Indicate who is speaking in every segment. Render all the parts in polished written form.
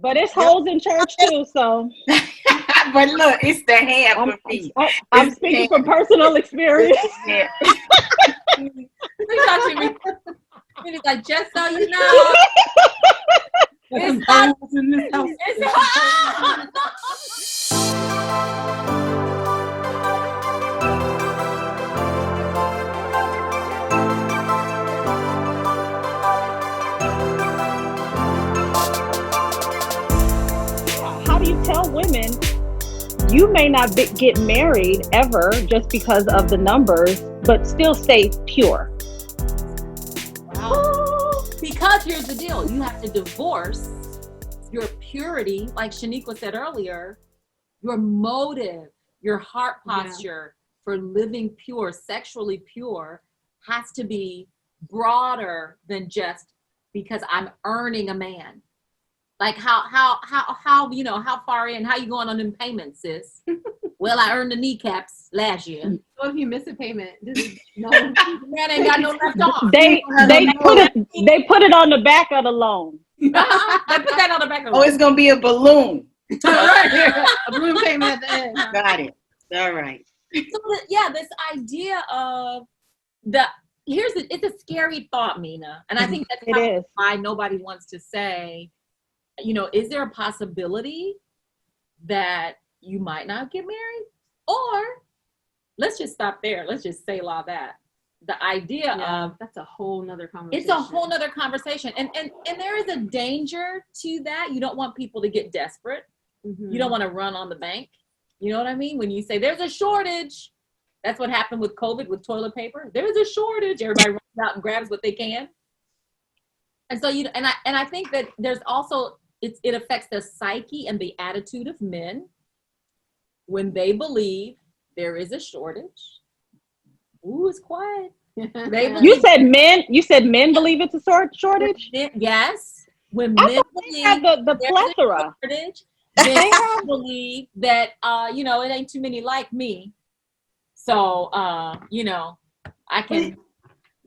Speaker 1: But it's hoes in church too, so.
Speaker 2: But look, it's the hand for me.
Speaker 1: I'm speaking from personal experience.
Speaker 3: Like, just so you know, it's not in this house.
Speaker 1: How do you tell women you may not get married ever just because of the numbers, but still stay pure?
Speaker 3: Wow. Because here's the deal. You have to divorce your purity, like Shaniqua said earlier, your motive, your heart posture for living pure, sexually pure, has to be broader than just because I'm earning a man. Like how you know, how far in, how you going on them payments, sis? Well, I earned the kneecaps last year.
Speaker 4: So if you miss a payment,
Speaker 3: no, man ain't got no left arm.
Speaker 1: They put it on the back of the loan.
Speaker 3: They put that on the back of the
Speaker 2: loan. Oh, it's gonna be a balloon.
Speaker 4: A balloon payment at the end.
Speaker 2: Got it. All right.
Speaker 3: So this idea of it's a scary thought, Mina, and I think that's why nobody wants to say, you know, is there a possibility that you might not get married? Or let's just stop there. Let's just say that. The idea of
Speaker 4: that's a whole nother conversation.
Speaker 3: It's a whole nother conversation. And there is a danger to that. You don't want people to get desperate. Mm-hmm. You don't want to run on the bank. You know what I mean? When you say there's a shortage, that's what happened with COVID with toilet paper. There's a shortage. Everybody runs out and grabs what they can. And so I think that there's also it affects the psyche and the attitude of men when they believe there is a shortage. Ooh, it's quiet.
Speaker 1: You said men believe it's a shortage?
Speaker 3: Yes. When men believe
Speaker 1: have the plethora.
Speaker 3: Shortage, they believe that it ain't too many like me. So I can.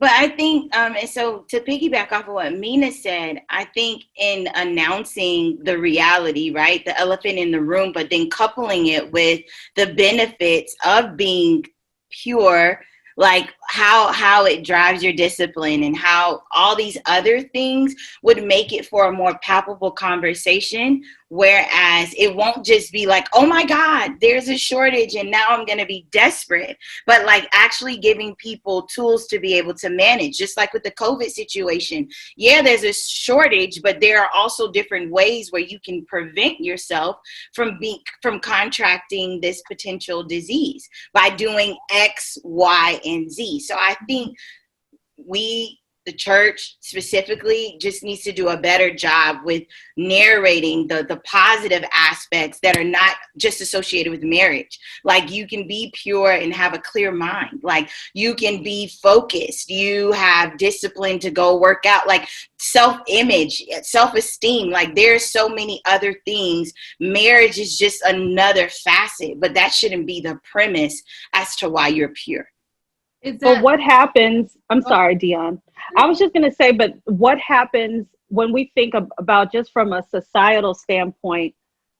Speaker 2: But I think, and so to piggyback off of what Mina said, I think in announcing the reality, right, the elephant in the room, but then coupling it with the benefits of being pure, like how it drives your discipline and how all these other things would make it for a more palpable conversation, whereas it won't just be like, oh my God, there's a shortage and now I'm going to be desperate, but like actually giving people tools to be able to manage, just like with the COVID situation. Yeah, there's a shortage, but there are also different ways where you can prevent yourself from contracting this potential disease by doing X, Y, and Z. So I think the church specifically just needs to do a better job with narrating the positive aspects that are not just associated with marriage. Like you can be pure and have a clear mind. Like you can be focused. You have discipline to go work out, like self-image, self-esteem. Like there's so many other things. Marriage is just another facet, but that shouldn't be the premise as to why you're pure.
Speaker 1: But what happens, I'm sorry, Dion. I was just going to say, but what happens when we think about just from a societal standpoint,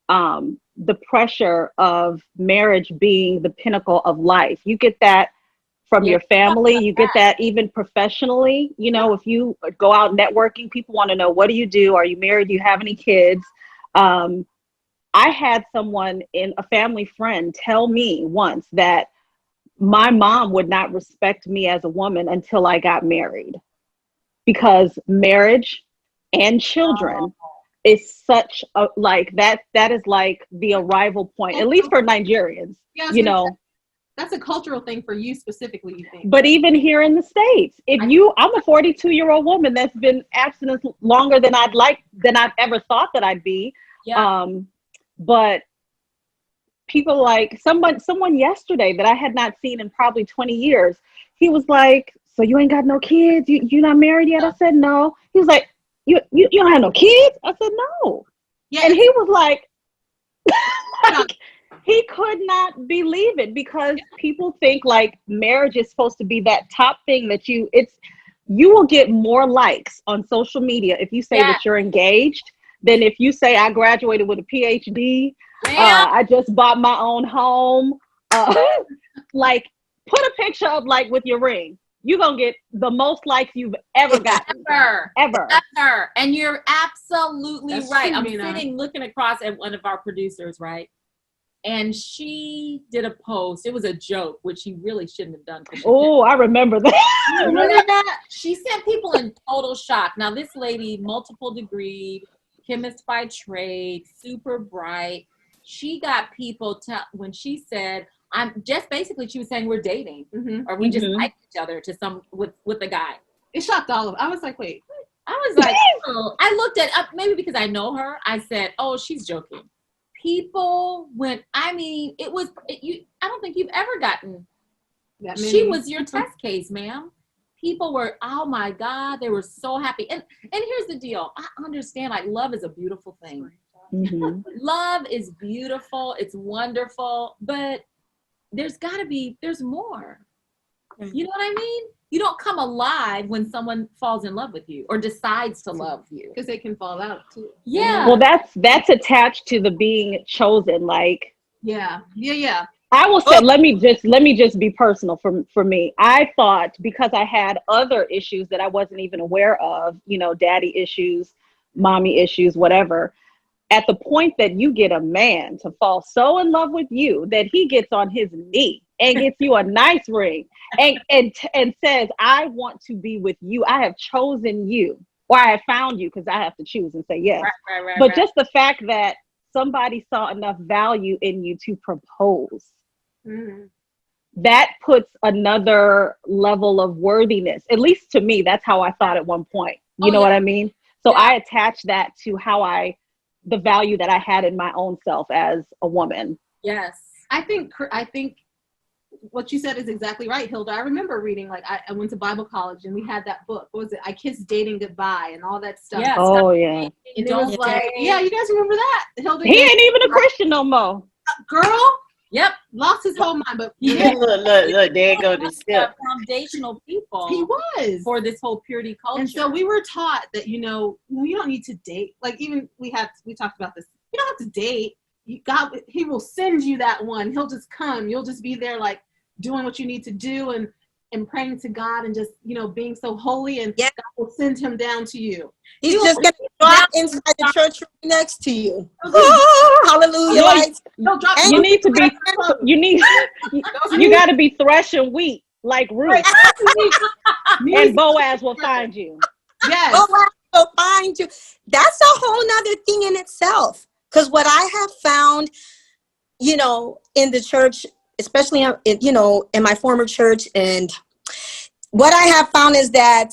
Speaker 1: the pressure of marriage being the pinnacle of life? You get that from your family. You get that even professionally. You know, if you go out networking, people want to know, what do you do? Are you married? Do you have any kids? I had someone a family friend tell me once that my mom would not respect me as a woman until I got married, because marriage and children is such a, like that is like the arrival point, at least for Nigerians,
Speaker 4: that's a cultural thing for you specifically, you think?
Speaker 1: But even here in the States, I'm a 42-year-old woman that's been abstinent longer than I've ever thought that I'd be. Yeah. But people like someone yesterday that I had not seen in probably 20 years, he was like, so you ain't got no kids? You not married yet? I said, no. He was like, you don't have no kids? I said, no. Yeah. And he was like, he could not believe it, because people think like marriage is supposed to be that top thing that you will get more likes on social media if you say that you're engaged than if you say I graduated with a PhD. I just bought my own home. Like, put a picture up like with your ring. You're going to get the most likes you've ever gotten. Ever.
Speaker 3: And you're absolutely
Speaker 4: That's
Speaker 3: right.
Speaker 4: true,
Speaker 3: I'm
Speaker 4: Mina.
Speaker 3: sitting looking across at one of our producers, right? And she did a post. It was a joke, which she really shouldn't have done.
Speaker 1: Oh, I remember that.
Speaker 3: Remember that? She sent people in total shock. Now, this lady, multiple degree, chemist by trade, super bright. She got people when she said, I'm just basically, she was saying we're dating or we just like each other with a guy.
Speaker 4: It shocked all of us. I was like, wait.
Speaker 3: I was like, oh. I looked at maybe because I know her. I said, oh, she's joking. People went, I mean, I don't think you've ever gotten
Speaker 4: that
Speaker 3: many. She was your test case, ma'am. People were, oh my God, they were so happy. And here's the deal. I understand, like, love is a beautiful thing. Love is beautiful. It's wonderful, but there's more. You know what I mean? You don't come alive when someone falls in love with you or decides to love you.
Speaker 4: Because they can fall out too.
Speaker 3: Yeah.
Speaker 1: Well, that's attached to the being chosen. Like,
Speaker 4: yeah.
Speaker 1: I will say, let me just be personal for me. I thought because I had other issues that I wasn't even aware of, daddy issues, mommy issues, whatever. At the point that you get a man to fall so in love with you that he gets on his knee and gets you a nice ring and says, I want to be with you. I have chosen you, or I have found you, because I have to choose and say yes. But just the fact that somebody saw enough value in you to propose, that puts another level of worthiness. At least to me, that's how I thought at one point. You know what I mean? So I attach that to the value that I had in my own self as a woman.
Speaker 3: Yes.
Speaker 4: I think what you said is exactly right, Hilda. I remember reading, like, I went to Bible college and we had that book. What was it? I Kissed Dating Goodbye and all that stuff.
Speaker 3: Yes.
Speaker 1: Oh, yeah.
Speaker 4: And it was like, yeah, you guys remember that? Hilda,
Speaker 1: he ain't even a Christian no more.
Speaker 4: Girl?
Speaker 3: Yep.
Speaker 4: Lost his whole mind, but
Speaker 2: look, there you go.
Speaker 3: Foundational people.
Speaker 4: He was.
Speaker 3: For this whole purity culture.
Speaker 4: And so we were taught that, you don't need to date. Like, even we talked about this. You don't have to date. He will send you that one. He'll just come. You'll just be there, like, doing what you need to do and praying to God and just, being so holy, and God will send him down to you.
Speaker 5: He's just going to drop inside the church next to you. Hallelujah.
Speaker 1: You need to be, you got to be threshing wheat like Ruth. And Boaz will find you.
Speaker 4: Yes.
Speaker 5: Boaz will find you. That's a whole nother thing in itself. Because what I have found, in the church, especially, in my former church, and what I have found is that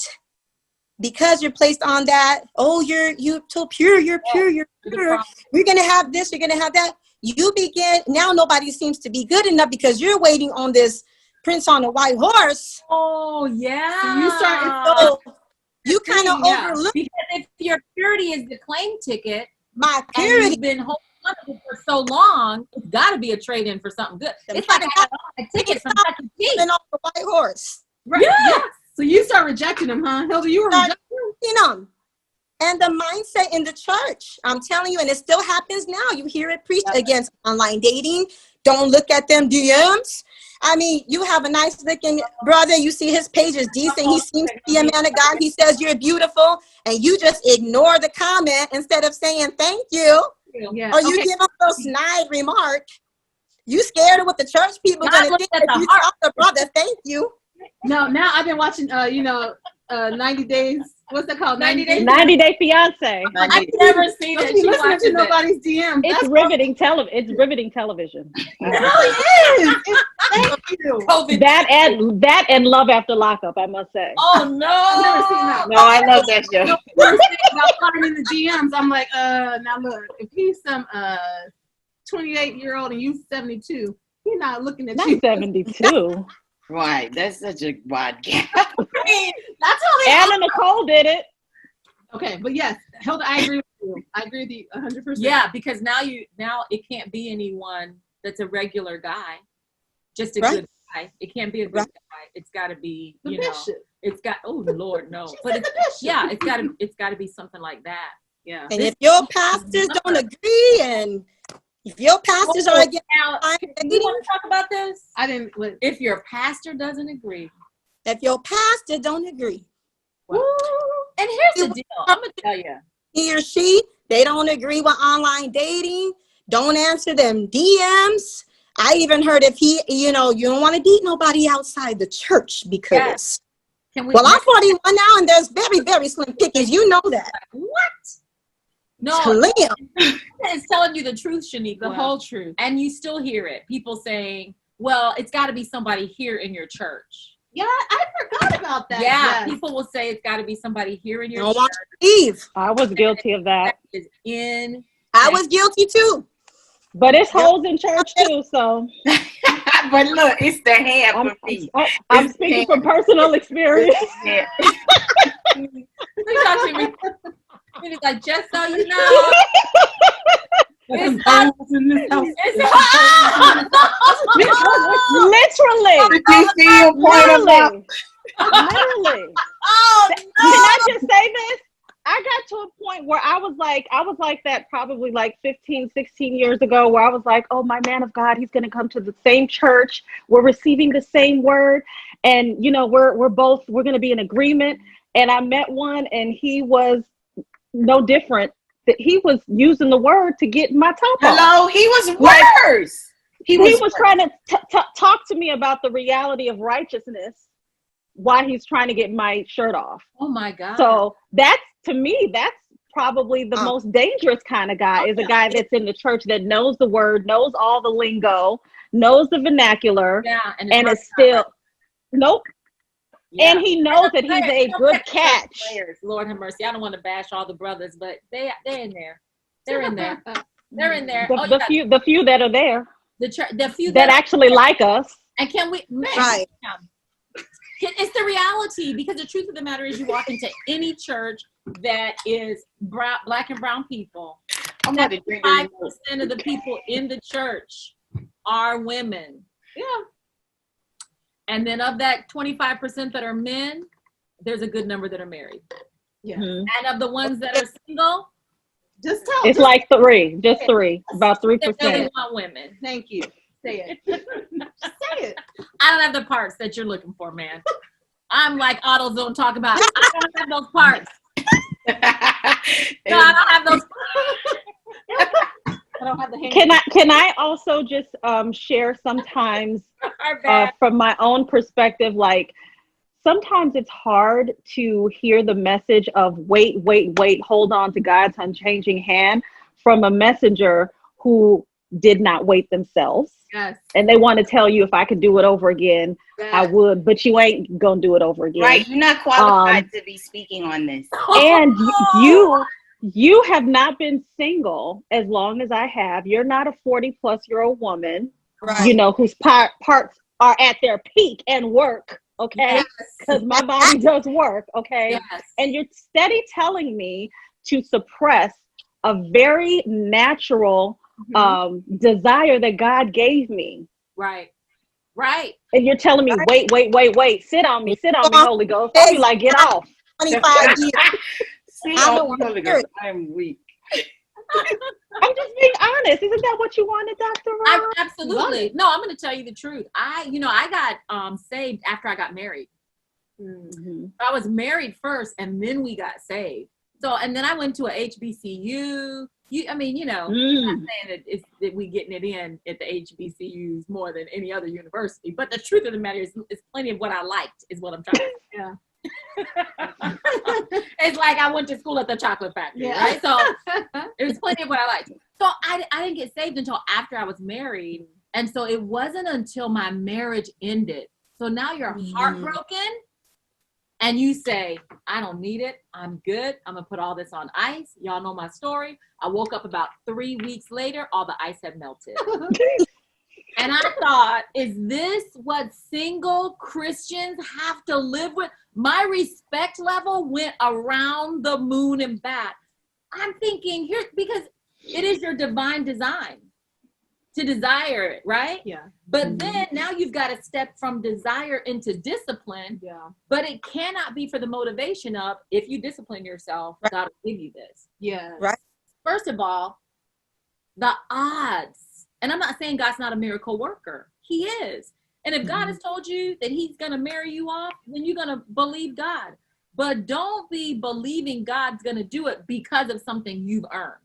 Speaker 5: because you're placed on that, you're so pure, you're pure, you're going to have this, you're going to have that. You begin, now nobody seems to be good enough because you're waiting on this prince on a white horse.
Speaker 3: Oh, yeah.
Speaker 4: So you start,
Speaker 5: you kind of overlook.
Speaker 3: Because if your purity is the claim ticket,
Speaker 5: my purity,
Speaker 3: and you've been holding on to it for so long, it's got to be a trade-in for something good. It's like a ticket from Chuck E. Cheese.
Speaker 5: On the white horse.
Speaker 4: Right. Yeah. So you start rejecting them, huh? Hilda, you were rejecting
Speaker 5: them. And the mindset in the church, I'm telling you, and it still happens now. You hear it preached against online dating. Don't look at them DMs. I mean, you have a nice looking brother. You see his page is decent. He seems to be a man of God. He says you're beautiful. And you just ignore the comment instead of saying thank you. Yeah. Or you give him a snide remark. You scared of what the church people are going to think if you tell the brother thank you.
Speaker 4: No, now I've been watching, 90 Days. What's that called? 90
Speaker 1: Day Fiance.
Speaker 3: I've never seen it.
Speaker 4: She listening to nobody's DM.
Speaker 1: It's riveting television.
Speaker 4: It really is. Thank you.
Speaker 1: That and Love After Lockup, I must say.
Speaker 3: Oh no!
Speaker 4: I've never seen that.
Speaker 2: No, I love that show.
Speaker 4: About finding in the DMs, I'm like, now look, if he's some 28-year-old and you 72, he's not looking at you.
Speaker 1: 72.
Speaker 2: Right, that's such a wide gap.
Speaker 4: That's how they.
Speaker 1: Anna Nicole did it.
Speaker 4: Okay, but yes, Hilda, I agree with you. I agree with you 100%.
Speaker 3: Yeah, because now it can't be anyone that's a regular guy, just a good guy. It can't be a good guy. It's got to be
Speaker 4: the bishop.
Speaker 3: It's got. Oh Lord, no. But it's got to be something like that. Yeah.
Speaker 5: And if your pastors don't agree, and if your pastors are against
Speaker 3: Now, do you want to talk about this?
Speaker 4: I didn't.
Speaker 3: If your pastor doesn't agree.
Speaker 5: if your pastor don't agree,
Speaker 3: Wow. And here's the deal. I'm going to tell you.
Speaker 5: he or she, they don't agree with online dating, don't answer them DMs. I even heard if he, you don't want to date nobody outside the church because,
Speaker 3: Yes. Can we?
Speaker 5: well, I'm 41 now and there's very, very slim pickings. You know that.
Speaker 3: What? No.
Speaker 5: Slim.
Speaker 3: It's telling you the truth, Shaniqua.
Speaker 4: The whole truth.
Speaker 3: And you still hear it. People saying, well, it's got to be somebody here in your church.
Speaker 4: Yeah, I forgot about that.
Speaker 3: Yeah,
Speaker 4: Yes.
Speaker 3: people will say it's got to be somebody here in your
Speaker 5: Don't
Speaker 3: church.
Speaker 5: want to leave.
Speaker 1: I was guilty of that.
Speaker 3: That is in.
Speaker 5: I was guilty too.
Speaker 1: But it's holes in church too, so
Speaker 2: But look, it's the hand for me.
Speaker 1: I'm speaking from personal experience.
Speaker 2: Yeah.
Speaker 3: It's like, just so you know. It's not,
Speaker 1: Literally. Literally.
Speaker 5: Oh,
Speaker 1: Can I just say this? I got to a point where I was like that probably like 15, 16 years ago, where I was like, oh, my man of God, he's going to come to the same church. We're receiving the same word. And, we're going to be in agreement. And I met one and he was no different. That he was using the word to get my top off.
Speaker 2: Hello, he was worse.
Speaker 1: He was trying to talk to me about the reality of righteousness while he's trying to get my shirt off.
Speaker 3: oh my God.
Speaker 1: So to me, that's probably the most dangerous kind of guy, is a guy that's in the church that knows the word, knows all the lingo, knows the vernacular,
Speaker 3: yeah,
Speaker 1: and it's still, nope.
Speaker 3: Yeah.
Speaker 1: And he knows that he's a good catch.
Speaker 3: Lord have mercy. I don't want to bash all the brothers, but they're in there. They're in there. They're in there.
Speaker 1: The few that are there,
Speaker 3: The few
Speaker 1: that actually like us.
Speaker 3: And can we?
Speaker 5: Right.
Speaker 3: It's the reality, because the truth of the matter is, you walk into any church that is black and brown people, 75% of the people in the church are women.
Speaker 4: Yeah.
Speaker 3: And then of that 25% that are men, there's a good number that are married.
Speaker 4: Yeah.
Speaker 1: Mm-hmm.
Speaker 3: And of the ones that are single,
Speaker 4: Just tell.
Speaker 1: It's like just three, about 3%.
Speaker 3: they really want women.
Speaker 4: Thank you. Say it. Say it.
Speaker 3: I don't have the parts that you're looking for, man. I'm like AutoZone talking about. I don't have those parts. No, I don't have those. I don't have the hand.
Speaker 1: Can I also just share sometimes from my own perspective, like sometimes it's hard to hear the message of wait, hold on to God's unchanging hand from a messenger who did not wait themselves.
Speaker 4: Yes.
Speaker 1: And they want to tell you, if I could do it over again, I would, but you ain't gonna do it over again.
Speaker 2: Right, you're not qualified to be speaking on this.
Speaker 1: And you have not been single as long as I have. You're not a 40-plus-year-old woman,
Speaker 5: Right.
Speaker 1: Whose parts are at their peak and work, okay? Because my body does work, okay?
Speaker 3: Yes.
Speaker 1: And you're steady telling me to suppress a very natural desire that God gave me.
Speaker 3: Right.
Speaker 1: And you're telling me, wait, sit on me, Holy Ghost. I'll be like, get off.
Speaker 5: 25 years.
Speaker 2: See,
Speaker 5: I
Speaker 2: I'm weak.
Speaker 1: I'm just being honest. Isn't that what you wanted, Dr. Ross?
Speaker 3: Absolutely. No, I'm going to tell you the truth. I got saved after I got married.
Speaker 1: Mm-hmm.
Speaker 3: I was married first, and then we got saved. So, and then I went to a HBCU. I'm not saying that we getting it in at the HBCUs more than any other university, but the truth of the matter is plenty of what I liked is what I'm trying to say.
Speaker 4: Yeah.
Speaker 3: It's like I went to school at the chocolate factory, right? So it was plenty of what I liked. So I didn't get saved until after I was married. And so it wasn't until my marriage ended. So now you're heartbroken and you say, I don't need it. I'm good. I'm going to put all this on ice. Y'all know my story. I woke up about 3 weeks later. All the ice had melted. And I thought, is this what single Christians have to live with? My respect level went around the moon and back. I'm thinking here, because it is your divine design to desire it, right?
Speaker 4: Yeah.
Speaker 3: But then now you've got to step from desire into discipline.
Speaker 4: Yeah.
Speaker 3: But it cannot be for the motivation of, if you discipline yourself, God will give you this.
Speaker 4: Yeah.
Speaker 5: Right.
Speaker 3: First of all, the odds, and I'm not saying God's not a miracle worker. He is. And if God has told you that he's going to marry you off, then you're going to believe God. But don't be believing God's going to do it because of something you've earned.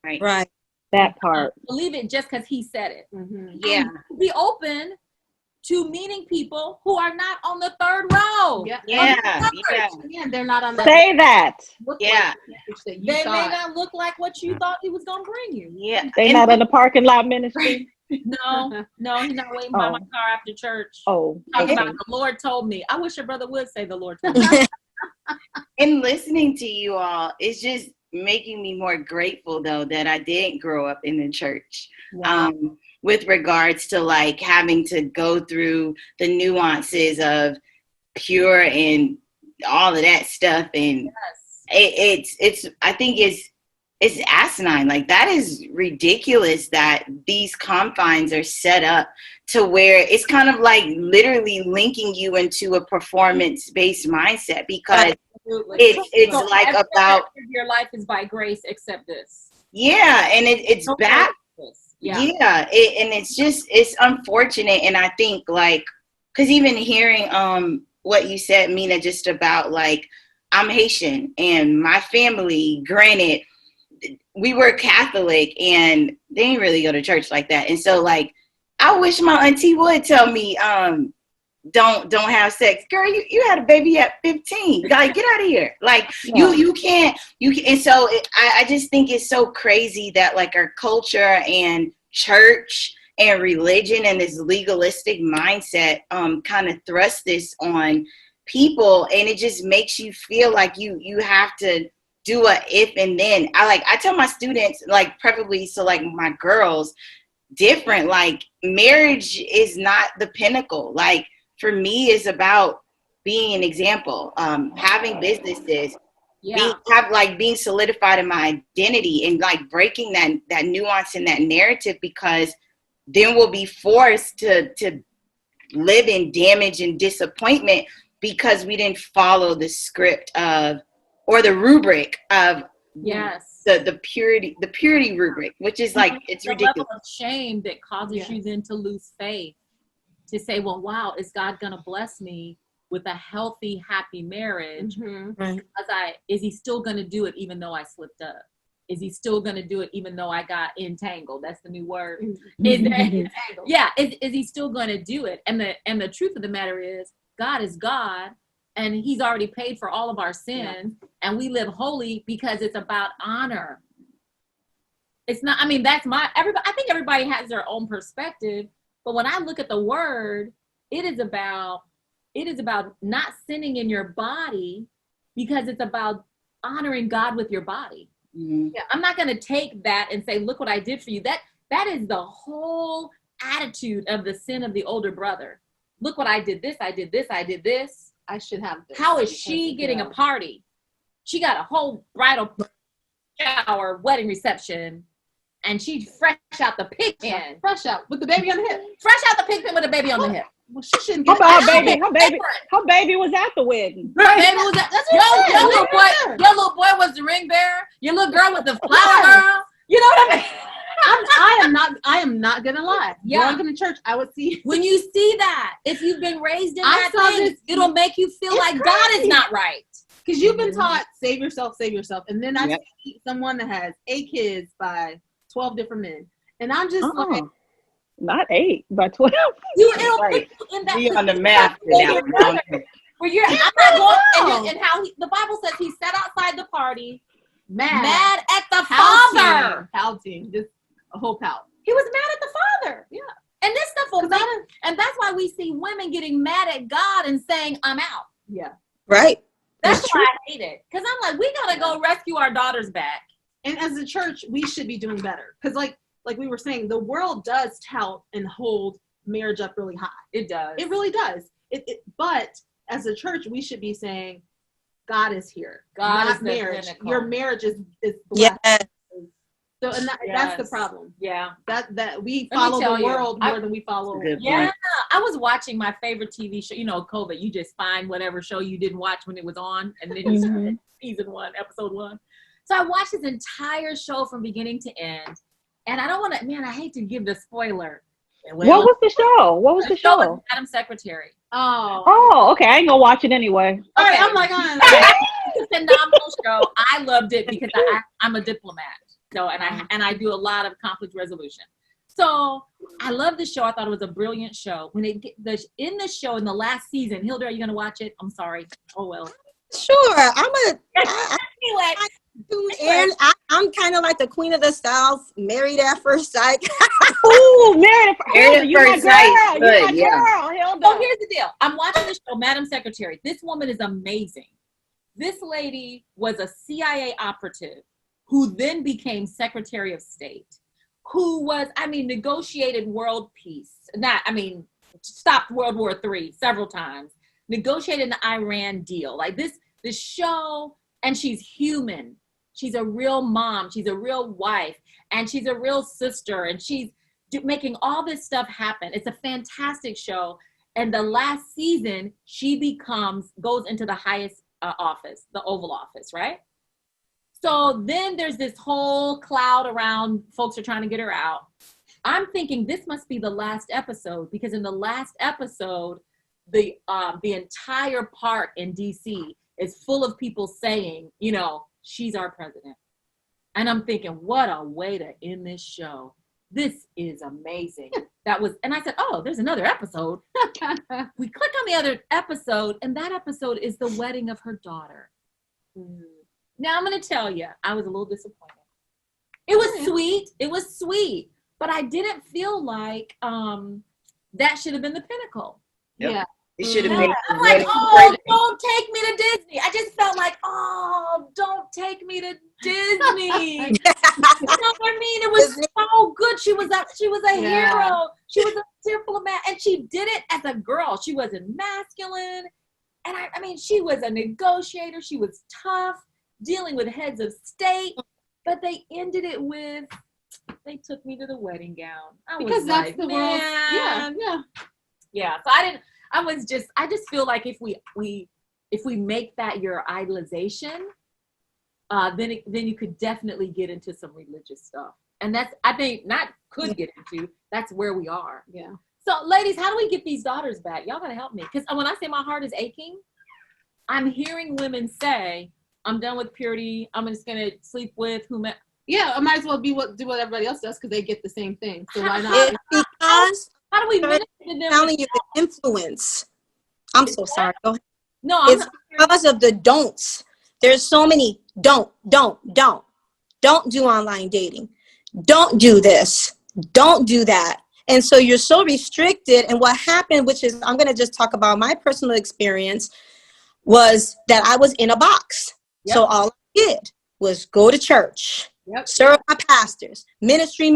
Speaker 2: Right.
Speaker 5: Right.
Speaker 1: That part.
Speaker 3: Believe it just because he said it.
Speaker 2: Yeah.
Speaker 3: And be open to meeting people who are not on the third row.
Speaker 4: Yeah.
Speaker 2: Yeah.
Speaker 4: And they're not on the
Speaker 1: Say that.
Speaker 2: Yeah.
Speaker 4: that you
Speaker 3: They may
Speaker 4: thought.
Speaker 3: not look like what you thought he was going to bring you.
Speaker 2: Yeah.
Speaker 1: They not in the parking lot ministry.
Speaker 3: No, he's not waiting by my car after church.
Speaker 1: Oh,
Speaker 3: Talking
Speaker 1: okay.
Speaker 3: about the Lord told me. I wish your brother would say the Lord told me.
Speaker 2: And listening to you all, it's just making me more grateful, though, that I didn't grow up in the church. With regards to like having to go through the nuances of pure and all of that stuff. And it's I think it's asinine. Like, that is ridiculous that these confines are set up to where it's kind of like literally linking you into a performance-based mindset, because it's
Speaker 3: So
Speaker 2: like
Speaker 3: every
Speaker 2: about
Speaker 3: aspect of your life is by grace except this.
Speaker 2: yeah, and it's back.
Speaker 3: Yeah.
Speaker 2: And it's unfortunate. And I think, like, because even hearing what you said, Mina, just about like, I'm Haitian and my family, granted, we were Catholic and they didn't really go to church like that. And so, like, I wish my auntie would tell me, don't have sex. Girl, you had a baby at 15. Like, get out of here. Like, you can't. And so I just think it's so crazy that, like, our culture and church and religion and this legalistic mindset kind of thrust this on people. And it just makes you feel like you have to do a if and then. I tell my students, like, preferably, so like my girls, different, like, marriage is not the pinnacle. Like, for me, it's about being an example, having businesses, being solidified in my identity, and like breaking that nuance and that narrative, because then we'll be forced to live in damage and disappointment because we didn't follow the script of, or the rubric of, the purity rubric, which is like, it's
Speaker 3: the
Speaker 2: ridiculous.
Speaker 3: level of shame that causes you then to lose faith, to say, well, wow, is God gonna bless me with a healthy, happy marriage?
Speaker 5: Right.
Speaker 3: Is he still gonna do it even though I slipped up? Is he still gonna do it even though I got entangled? That's the new word. Is he still gonna do it? And the truth of the matter is, God is God, and he's already paid for all of our sins, and we live holy because it's about honor. It's not, I mean, I think everybody has their own perspective, but when I look at the word, it is about not sinning in your body, because it's about honoring God with your body. Yeah, I'm not going to take that and say, look what I did for you. That is the whole attitude of the sin of the older brother. Look what I did this, I did this, I did this.
Speaker 4: I should have this.
Speaker 3: How is she getting a party? She got a whole bridal shower, wedding reception, and she's fresh out the pig pen.
Speaker 4: Fresh out with the baby on the hip.
Speaker 3: Fresh out the pig pen with a baby on the hip.
Speaker 4: Well, she shouldn't get
Speaker 1: Her baby was at the wedding.
Speaker 3: Her baby was at, your little boy was the ring bearer. Your little girl was the flower girl. You know what I mean?
Speaker 4: I am not gonna lie.
Speaker 3: Yeah.
Speaker 4: Going to church, I would see.
Speaker 3: When you see that, if you've been raised in that thing, it'll make you feel like God is not right.
Speaker 4: Because you've been taught, save yourself. And then I see someone that has 8 kids by 12 different men. And I'm just like,
Speaker 1: not 8, by 12.
Speaker 3: It'll put you in that
Speaker 2: Be on the math
Speaker 3: where you're, I'm not going, and how the Bible says he sat outside the party, mad at the father.
Speaker 4: Pouting, just a whole pout.
Speaker 3: He was mad at the father.
Speaker 4: Yeah.
Speaker 3: And this stuff will make, and that's why we see women getting mad at God and saying, I'm out.
Speaker 4: Yeah.
Speaker 5: Right.
Speaker 3: That's why I hate it. Because I'm like, we gotta go rescue our daughters back.
Speaker 4: And as a church, we should be doing better. Because like we were saying, the world does tout and hold marriage up really high.
Speaker 3: It does.
Speaker 4: It really does. But as a church, we should be saying, God is here.
Speaker 3: God
Speaker 4: not
Speaker 3: is the
Speaker 4: marriage.
Speaker 3: pinnacle.
Speaker 4: Your marriage is
Speaker 5: Yes.
Speaker 4: So, and that's the problem.
Speaker 3: Yeah.
Speaker 4: That we
Speaker 3: Let me
Speaker 4: follow
Speaker 3: tell
Speaker 4: the
Speaker 3: you,
Speaker 4: world more than we follow.
Speaker 3: Yeah. I was watching my favorite TV show. You know, COVID, you just find whatever show you didn't watch when it was on, and then you started season 1, episode 1. So I watched this entire show from beginning to end. And I don't want to, man, I hate to give the spoiler.
Speaker 1: What was the show? What was the show?
Speaker 3: Madam Secretary.
Speaker 1: Oh, okay. I ain't gonna watch it anyway.
Speaker 4: All right, I'm like,
Speaker 3: it's a phenomenal show. I loved it because I'm a diplomat. So, and I do a lot of conflict resolution. So I love the show. I thought it was a brilliant show. When in the show, in the last season, Hilda, are you going to watch it? I'm sorry. Oh, well.
Speaker 5: Sure.
Speaker 3: Anyway.
Speaker 5: And I'm kind of like the queen of the South, married at first sight.
Speaker 1: Ooh, married at
Speaker 2: first sight.
Speaker 1: Good, yeah. Hilda.
Speaker 3: So here's the deal. I'm watching the show, Madam Secretary. This woman is amazing. This lady was a CIA operative who then became Secretary of State, who was, negotiated world peace. Stopped World War III several times, negotiated the Iran deal. Like this show, and she's human. She's a real mom. She's a real wife. And she's a real sister. And she's making all this stuff happen. It's a fantastic show. And the last season, she goes into the highest office, the Oval Office, right? So then there's this whole cloud around. Folks are trying to get her out. I'm thinking this must be the last episode, because in the last episode, the entire park in DC is full of people saying, she's our president. And I'm thinking, what a way to end this show. This is amazing. And I said, oh, there's another episode. We click on the other episode, and that episode is the wedding of her daughter. Now I'm going to tell you, I was a little disappointed. It was sweet, but I didn't feel like that should have been the pinnacle.
Speaker 2: Yep.
Speaker 4: Yeah.
Speaker 2: It should have been.
Speaker 3: I'm like, don't take me to Disney. I just felt like, don't take me to Disney. You know what I mean? It was so good. She was a hero. She was a diplomat, and she did it as a girl. She wasn't masculine, and I mean, she was a negotiator. She was tough, dealing with heads of state. But they ended it with, they took me to the wedding gown.
Speaker 4: Because that's the world.
Speaker 3: Yeah. So I just feel like if we make that your idolization, then you could definitely get into some religious stuff. And that's, I think, not could get into, that's where we are.
Speaker 4: Yeah.
Speaker 3: So ladies, how do we get these daughters back? Y'all gotta help me. Because when I say my heart is aching, I'm hearing women say, I'm done with purity. I'm just gonna sleep with whomever.
Speaker 4: Yeah, I might as well do what everybody else does, because they get the same thing. So why not?
Speaker 5: Because
Speaker 3: how do we minister to them?
Speaker 5: telling you the influence. I'm so sorry. Go ahead.
Speaker 3: No,
Speaker 5: it's because of the don'ts. There's so many don't do online dating. Don't do this. Don't do that. And so you're so restricted. And what happened, which is, I'm going to just talk about my personal experience, was that I was in a box. Yep. So all I did was go to church, serve my pastors, ministry,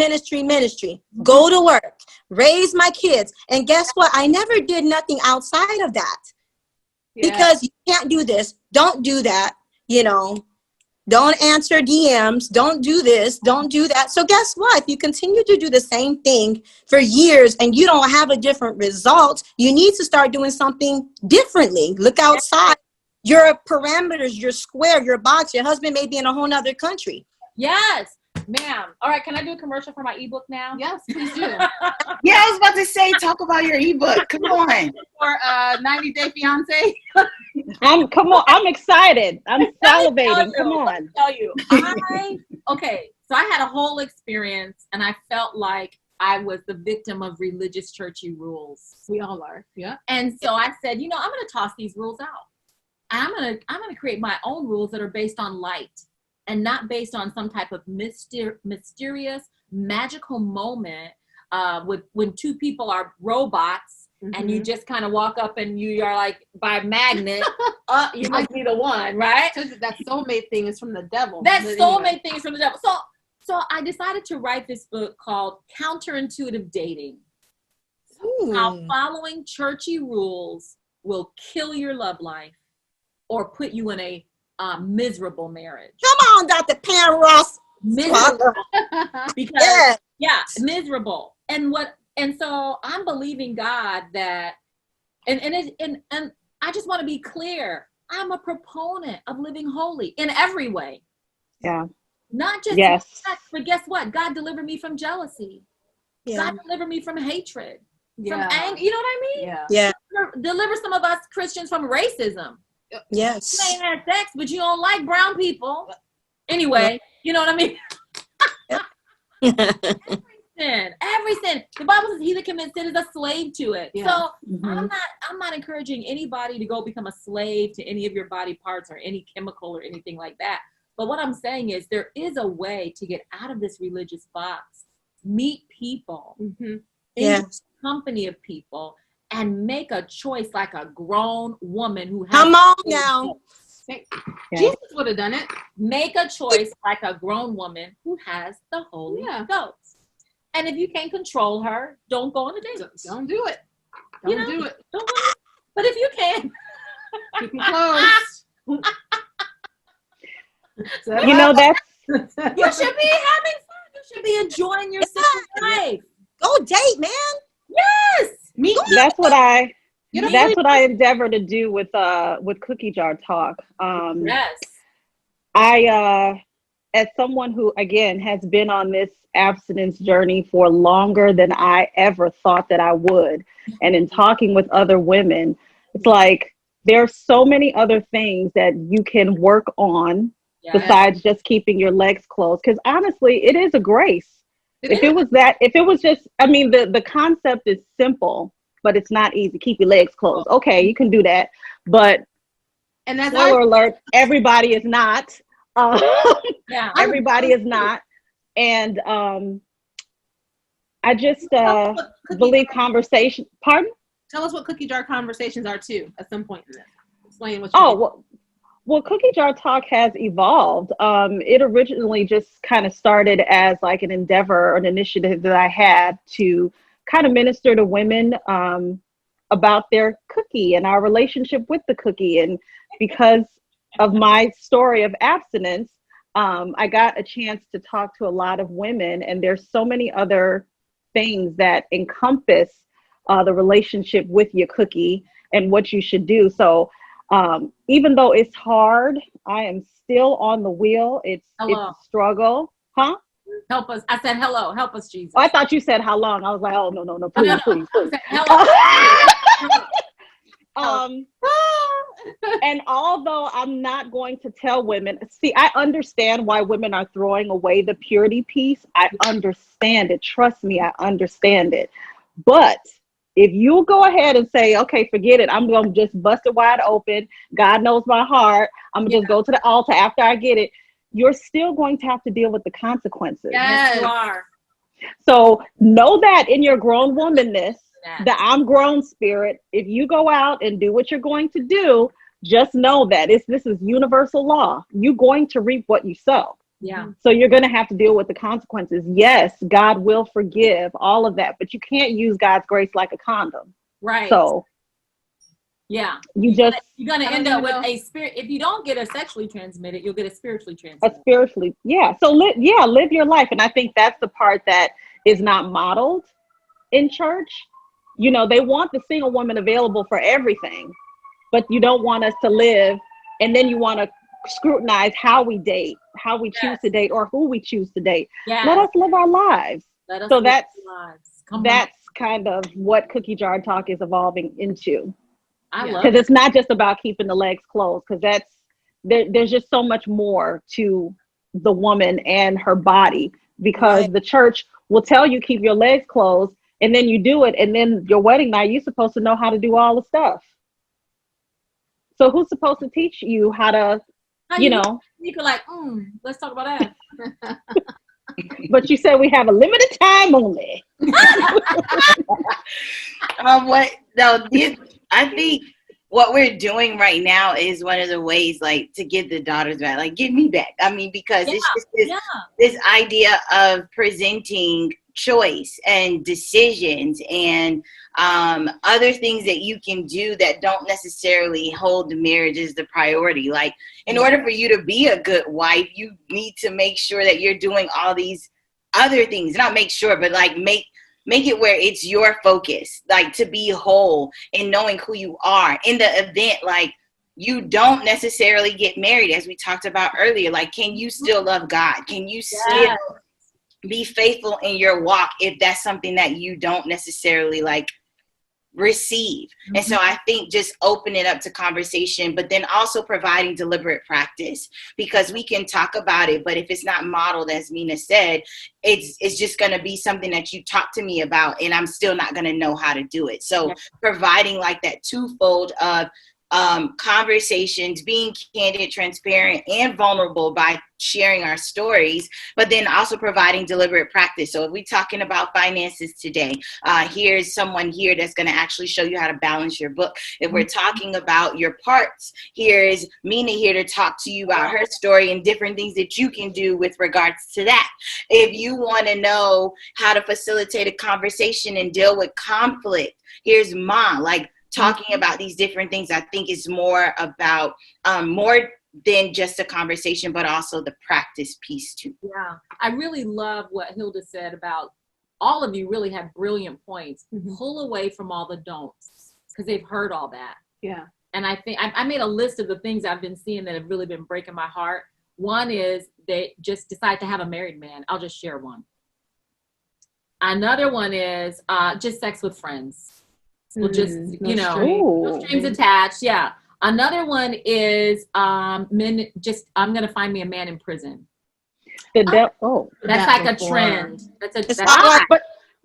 Speaker 5: go to work, raise my kids. And guess what? I never did nothing outside of that. Because you can't do this. Don't do that. Don't answer DMs. Don't do this. Don't do that. So guess what? If you continue to do the same thing for years and you don't have a different result, you need to start doing something differently. Look outside your parameters, your square, your box. Your husband may be in a whole nother country.
Speaker 3: Yes, ma'am. All right. Can I do a commercial for my ebook now?
Speaker 4: Yes, please do.
Speaker 2: Yeah, I was about to say, talk about your ebook. Come on.
Speaker 4: For 90 Day Fiance.
Speaker 1: Come on. I'm excited. I'm salivating. Come on.
Speaker 3: Tell you. So I had a whole experience, and I felt like I was the victim of religious churchy rules.
Speaker 4: We all are. Yeah.
Speaker 3: And so I said, I'm going to toss these rules out. I'm going to create my own rules that are based on light and not based on some type of mysterious, magical moment when two people are robots, and you just kind of walk up and you are like, by magnet, you must be the one, right?
Speaker 4: That soulmate thing is from the devil.
Speaker 3: That soulmate thing is from the devil. So I decided to write this book called Counterintuitive Dating. How following churchy rules will kill your love life or put you in a miserable marriage.
Speaker 5: Come on, Dr. Pam Ross.
Speaker 3: miserable. Because
Speaker 5: Yeah.
Speaker 3: miserable. And so I'm believing God that, and I just want to be clear. I'm a proponent of living holy in every way.
Speaker 1: Yeah.
Speaker 3: Not just
Speaker 1: Yes.
Speaker 3: but guess what? God delivered me from jealousy.
Speaker 5: Yeah.
Speaker 3: God delivered me from hatred, from
Speaker 4: Yeah.
Speaker 3: anger. You know what I mean?
Speaker 4: Yeah.
Speaker 5: Yeah.
Speaker 3: Deliver some of us Christians from racism.
Speaker 5: Yes.
Speaker 3: You ain't had sex, but you don't like brown people. Anyway, you know what I mean? Every sin. The Bible says he that commits sin is a slave to it.
Speaker 4: Yeah.
Speaker 3: So
Speaker 1: Mhm.
Speaker 3: I'm not encouraging anybody to go become a slave to any of your body parts or any chemical or anything like that. But what I'm saying is there is a way to get out of this religious box, meet people, in the company of people, and make a choice like a grown woman who has
Speaker 5: Come on now.
Speaker 4: Jesus would have done it.
Speaker 3: Make a choice like a grown woman who has the Holy Ghost. And if you can't control her, don't go on a date.
Speaker 4: Don't do it.
Speaker 3: You
Speaker 4: Don't
Speaker 3: know?
Speaker 4: do it.
Speaker 3: Don't do it. But if you can,
Speaker 4: Keep them close.
Speaker 1: You know, that's
Speaker 3: you should be having fun. You should be enjoying your single life.
Speaker 5: Go date, man.
Speaker 3: Yes.
Speaker 1: that's what I
Speaker 4: You know,
Speaker 1: that's what I endeavor to do with Cookie Jar Talk.
Speaker 3: Yes.
Speaker 1: I as someone who again has been on this abstinence journey for longer than I ever thought that I would, and in talking with other women, it's like there's so many other things that you can work on besides just keeping your legs closed, because honestly it is a grace. If it was just, I mean, the concept is simple, but it's not easy. Keep your legs closed. Okay, you can do that, but
Speaker 4: and that's
Speaker 1: spoiler alert, everybody is not. Everybody is not. And I just believe conversation. Pardon?
Speaker 4: Tell us what cookie jar conversations are too at some point in this. Explain what you do.
Speaker 1: Well, Cookie Jar Talk has evolved. It originally just kind of started as like an endeavor or an initiative that I had to kind of minister to women about their cookie and our relationship with the cookie. And because of my story of abstinence, I got a chance to talk to a lot of women, and there's so many other things that encompass the relationship with your cookie and what you should do. So even though it's hard, I am still on the wheel. It's a struggle. Huh?
Speaker 3: Help us. I said, hello. Help us, Jesus.
Speaker 1: Oh, I thought you said how long. I was like, oh, no, please. And although I'm not going to tell women, see, I understand why women are throwing away the purity piece. I understand it. Trust me, I understand it. But if you go ahead and say, okay, forget it, I'm going to just bust it wide open. God knows my heart. I'm going to just go to the altar after I get it. You're still going to have to deal with the consequences.
Speaker 3: Yes, you are.
Speaker 1: So know that in your grown womanness, the I'm grown spirit, if you go out and do what you're going to do, just know that this is universal law. You're going to reap what you sow.
Speaker 3: Yeah.
Speaker 1: So you're going to have to deal with the consequences. Yes, God will forgive all of that, but you can't use God's grace like a condom.
Speaker 3: Right.
Speaker 1: So
Speaker 3: yeah,
Speaker 1: you're
Speaker 3: going to end up with a spirit. If you don't get a sexually transmitted, you'll get a spiritually transmitted.
Speaker 1: Yeah. So live your life. And I think that's the part that is not modeled in church. You know, they want the single woman available for everything, but you don't want us to live, and then you want to scrutinize how we date, how we choose to date, or who we choose to date. Let us live our lives. That's kind of what Cookie Jar Talk is evolving into.
Speaker 3: I love
Speaker 1: because it's not just about keeping the legs closed, because there's just so much more to the woman and her body, because the church will tell you keep your legs closed, and then you do it, and then your wedding night you're supposed to know how to do all the stuff. So who's supposed to teach you how to, you could
Speaker 3: like, let's talk about that.
Speaker 1: But you said we have a limited time only.
Speaker 2: I think what we're doing right now is one of the ways, like, to get the daughters back, like, give me back. I mean, because it's just this idea of presenting choice and decisions and other things that you can do that don't necessarily hold the marriage as the priority. Like, in order for you to be a good wife, you need to make sure that you're doing all these other things. Not make sure, but like make it where it's your focus, like to be whole and knowing who you are in the event, like, you don't necessarily get married, as we talked about earlier. Like, can you still love God? Can you still be faithful in your walk if that's something that you don't necessarily like receive? And so I think just open it up to conversation, but then also providing deliberate practice, because we can talk about it, but if it's not modeled, as Mina said, it's just going to be something that you talk to me about and I'm still not going to know how to do it. So providing like that twofold of conversations, being candid, transparent, and vulnerable by sharing our stories, but then also providing deliberate practice. So if we're talking about finances today, here's someone here that's going to actually show you how to balance your book. If we're talking about your parts, here's Mina here to talk to you about her story and different things that you can do with regards to that. If you want to know how to facilitate a conversation and deal with conflict, here's Ma, like, talking about these different things. I think is more about more than just a conversation, but also the practice piece too.
Speaker 3: Yeah, I really love what Hilda said about all of you really have brilliant points. Pull away from all the don'ts because they've heard all that.
Speaker 4: Yeah.
Speaker 3: And I think I made a list of the things I've been seeing that have really been breaking my heart. One is they just decide to have a married man. I'll just share one. Another one is just sex with friends. Well, just, you know, no strings attached. Yeah. Another one is men just, I'm going to find me a man in prison.
Speaker 1: That's
Speaker 3: like a trend.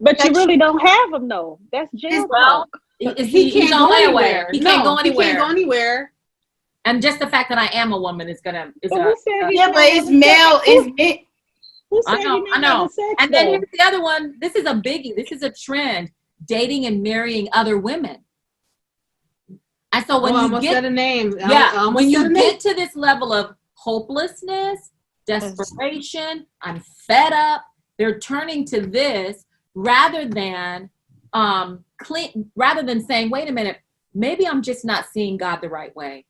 Speaker 1: But you really don't have them, though. That's jail talk.
Speaker 3: He's on layaway. He can't go anywhere.
Speaker 4: He can't go anywhere.
Speaker 3: And just the fact that I am a woman is gonna.
Speaker 2: But it's male.
Speaker 3: I know. And then here's the other one. This is a biggie. This is a trend. Dating and marrying other women. And so when you get
Speaker 4: a name,
Speaker 3: when you get to this level of hopelessness, desperation, I'm fed up, they're turning to this rather than saying, wait a minute, maybe I'm just not seeing God the right way.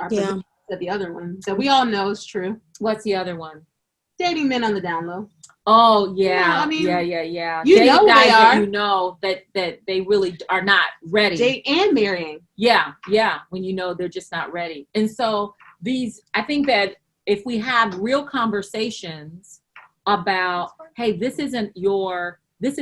Speaker 4: The other one that we all know is true.
Speaker 3: What's the other one?
Speaker 4: Dating men on the down low.
Speaker 3: Oh yeah,
Speaker 4: I mean,
Speaker 3: yeah.
Speaker 4: You
Speaker 3: Dating
Speaker 4: know
Speaker 3: guys
Speaker 4: they are.
Speaker 3: that you know that they really are not ready.
Speaker 4: Date and marrying.
Speaker 3: Yeah. When you know they're just not ready. And so I think that if we have real conversations about, hey, this is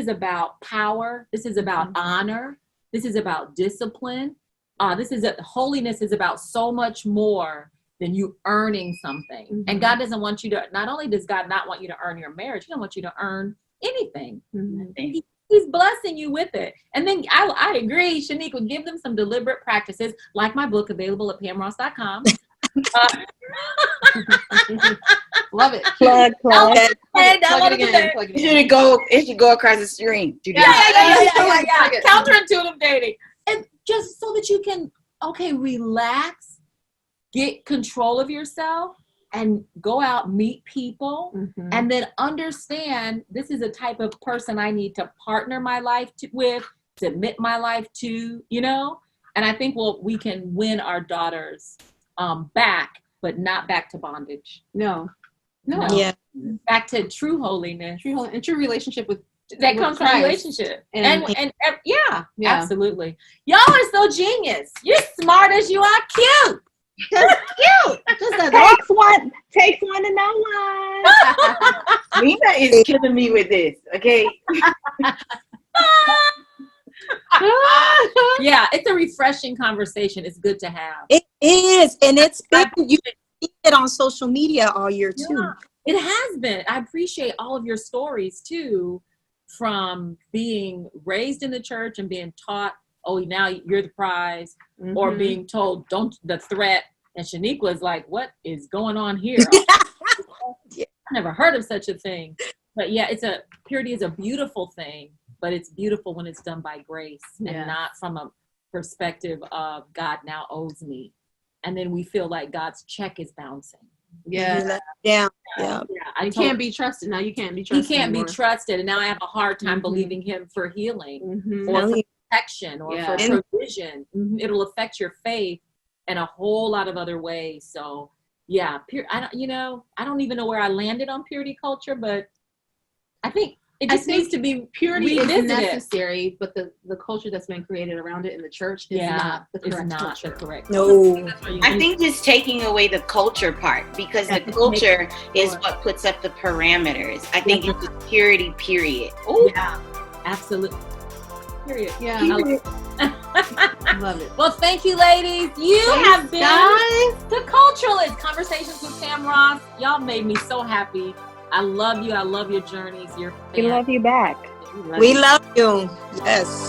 Speaker 3: about power. This is about honor. This is about discipline. Holiness is about so much more than you earning something. And God doesn't want you to, not only does God not want you to earn your marriage, he don't want you to earn anything. He's blessing you with it. And then I agree, Shanique would give them some deliberate practices, like my book available at pamross.com.
Speaker 4: Love it.
Speaker 1: Plug.
Speaker 2: It should go across the screen.
Speaker 3: Yeah. Counterintuitive dating. And just so that you can, relax, get control of yourself and go out, meet people, and then understand this is a type of person I need to partner my life with, submit my life to, you know? And I think we can win our daughters back, but not back to bondage.
Speaker 4: No.
Speaker 5: Yeah.
Speaker 3: Back to true holiness.
Speaker 4: And true relationship with
Speaker 3: that comes from relationship. And yeah, absolutely. Y'all are so genius. You're smart as you are cute.
Speaker 2: Cute.
Speaker 1: Takes one to know one.
Speaker 2: Mina is killing me with this. Okay.
Speaker 3: Yeah, it's a refreshing conversation. It's good to have.
Speaker 5: It is, and it's been you see it on social media all year too.
Speaker 3: Yeah, it has been. I appreciate all of your stories too, from being raised in the church and being taught, oh, now you're the prize, or being told, the threat. And Shanique was like, what is going on here? I never heard of such a thing. But yeah, purity is a beautiful thing, but it's beautiful when it's done by grace and not from perspective of God now owes me. And then we feel like God's check is bouncing.
Speaker 4: Yeah.
Speaker 5: Yeah.
Speaker 3: I
Speaker 4: You can't be trusted. Now you can't be trusted.
Speaker 3: He can't
Speaker 4: anymore.
Speaker 3: be trusted. And now I have a hard time believing him for healing or for protection or for provision. It'll affect your faith in a whole lot of other ways. So yeah, I don't even know where I landed on purity culture, but I think it just needs to be
Speaker 4: purity is
Speaker 3: revisited.
Speaker 4: necessary, but the culture that's been created around it in the church is not the correct culture.
Speaker 5: No.
Speaker 2: I think just taking away the culture part, because the culture is what puts up the parameters. I think it's just purity, period.
Speaker 3: Oh, yeah, absolutely. Period.
Speaker 4: Yeah. Love it.
Speaker 3: Well, thank you, ladies. You have been the Culturalist Conversations with Pam Ross. Y'all made me so happy. I love you. I love your journeys.
Speaker 1: We love you back.
Speaker 5: We love you. Yes.